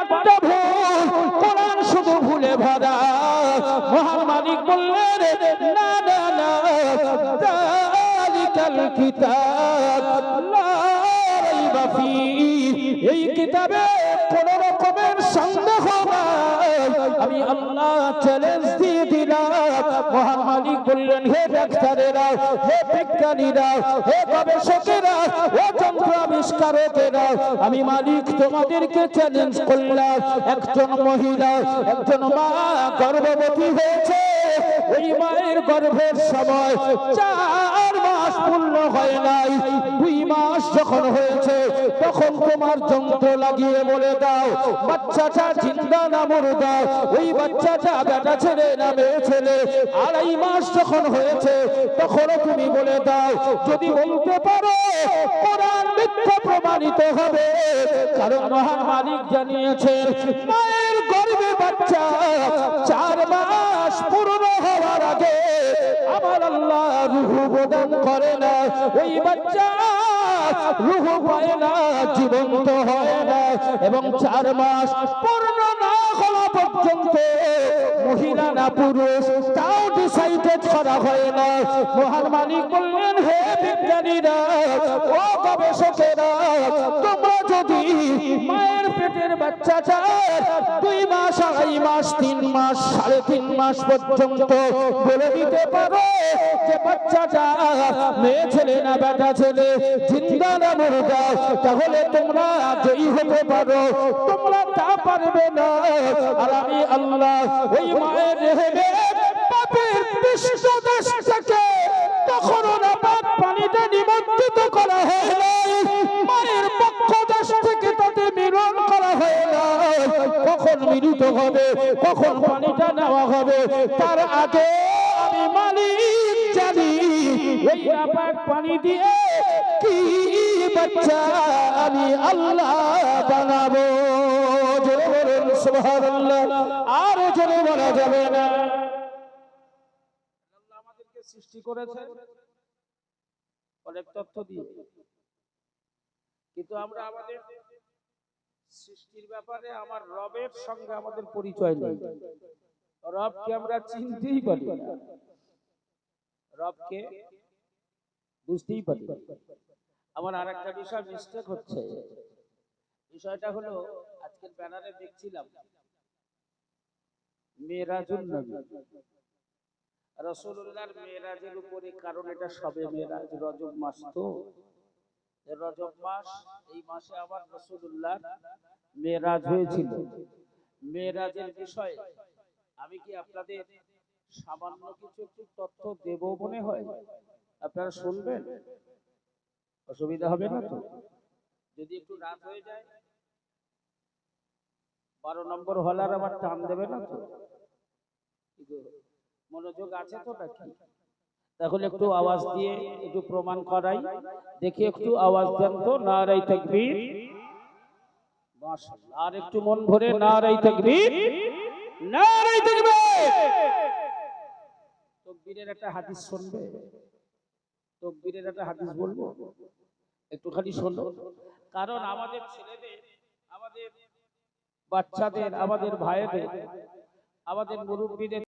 একটা ভুল, কোরআন শুধু ভুলে ভরা। মহান মালিক বললেন না না না, যালিকাল কিতাব লা রাইবা ফীহি, এই কিতাবে কোন রকমের সন্দেহ নাই। আমি আল্লাহ চ্যালেঞ্জ দিয়ে দিলাম। মহান মালিক বললেন হে ডাক্তারেরা, হে বিজ্ঞানীরা, হে গবেষকেরা, ও যন্ত্র আবিষ্কারকেরা, আমি মালিক তোমাদেরকে চ্যালেঞ্জ করলাম। একজন মহিলা, একজন মা গর্ভবতী হয়েছে, ওই মায়ের গর্ভের সময় 4 মাস পূর্ণ হয় নাই, 2 মাস যখন হয়েছে তখন তোমার যন্ত্র লাগিয়ে বলে দাও বাচ্চাটা জিন্দা না মুর্দা। ওই বাচ্চাটা বেটা ছেলে না মেয়ে ছেলে। 2.5 মাস যখন হয়েছে তখনও তুমি বলে দাও। যদি বলতে পারো কোরআন মিথ্যা প্রমাণিত হবে, কারণ মহান মালিক জানিয়েছেন মায়ের গর্ভে বাচ্চা 4 মাস পূর্ণ হওয়ার আগে আমার আল্লাহ রূহ প্রদান করে না। ওই বাচ্চা রূহ পায় না, জীবন্ত হয় না। এবং 4 মাস পূর্ণ না হওয়া পর্যন্ত মহিলা না পুরুষ তাও ডিসাইডেড করা হয় না। মহান মালিক বললেন হে বিজ্ঞানীরা, ও গবেষকেরা, তোমরা যদি মায়ের পেটের বাচ্চাটার 2 মাস, 2.5 মাস, 3 মাস, 3.5 মাস পর্যন্ত বলে দিতে পারো যে বাচ্চাটা মেয়ে ছেলে না বেটা ছেলে, জিন্দা না মুর্দা, তাহলে তোমরা জয়ী হতে পারো। তোমরা তা পারবে না। আর আমি আল্লাহ ওই মায়ের রেহেমে পাপের পৃষ্ঠদেশ থেকে তখনও না পাক পানিতে নিমজ্জিত করা হয় নাই, মায়ের পক্ষ দেশ থেকে তাতে মিলন করা হয় না। কখন মিলিত হবে, কখন পানিটা নেওয়া হবে, তার আগে আমি মালিক জানি। ওই নাপাক পানি দিয়ে কি বাচ্চা আমি আল্লাহ বানাবো। জোরে বলুন সুবহানাল্লাহ। আর জোরে বলা যাবে না। আল্লাহ আমাদেরকে সৃষ্টি করেছেন অনেক তথ্য দিয়ে, কিন্তু আমরা আমাদের সৃষ্টির ব্যাপারে আমার রবের সঙ্গে আমাদের পরিচয় নেই। রবকে আমরা চিনতেই পারি না, রবকে বুঝতেই পারি না। আমার আরেকটা বিষয় মিস্টেক হচ্ছে। বিষয়টা হলো আজকের ব্যানারে দেখছিলাম মেরাজুন নবী, রাসূলুল্লাহর মেরাজের উপরে, কারণ এটা সবে মেরাজ, রজব মাস। তো রজব মাস, এই মাসে আমার রাসূলুল্লাহ মেরাজ হয়েছিল। মেরাজের বিষয়ে আমি কি আপনাদের সামান্য কিছু একটু তথ্য দেব মনে হয়? আপনারা শুনবেন? অসুবিধা হবে না তো? যদি একটু রাত হয়ে যায়, 12 নম্বর হলার আবার টান দেবে না তো? মনোযোগ আছে তো নাকি? তাহলে একটু আওয়াজ দিয়ে একটু প্রমাণ করাই, দেখি একটু আওয়াজ দেন তো। নারায়ে তাকবীর, মাশাআল্লাহ। আর একটু মন ভরে নারায়ে তাকবীর, নারায়ে তাকবীর। তাকবীরের একটা হাদিস শুনবে? তাকবীরের একটা হাদিস বলবো, একটুখানি শোনো। কারণ আমাদের ছেলেদের, আমাদের বাচ্চাদের, আমাদের ভাইদের, আমাদের মুরব্বীদের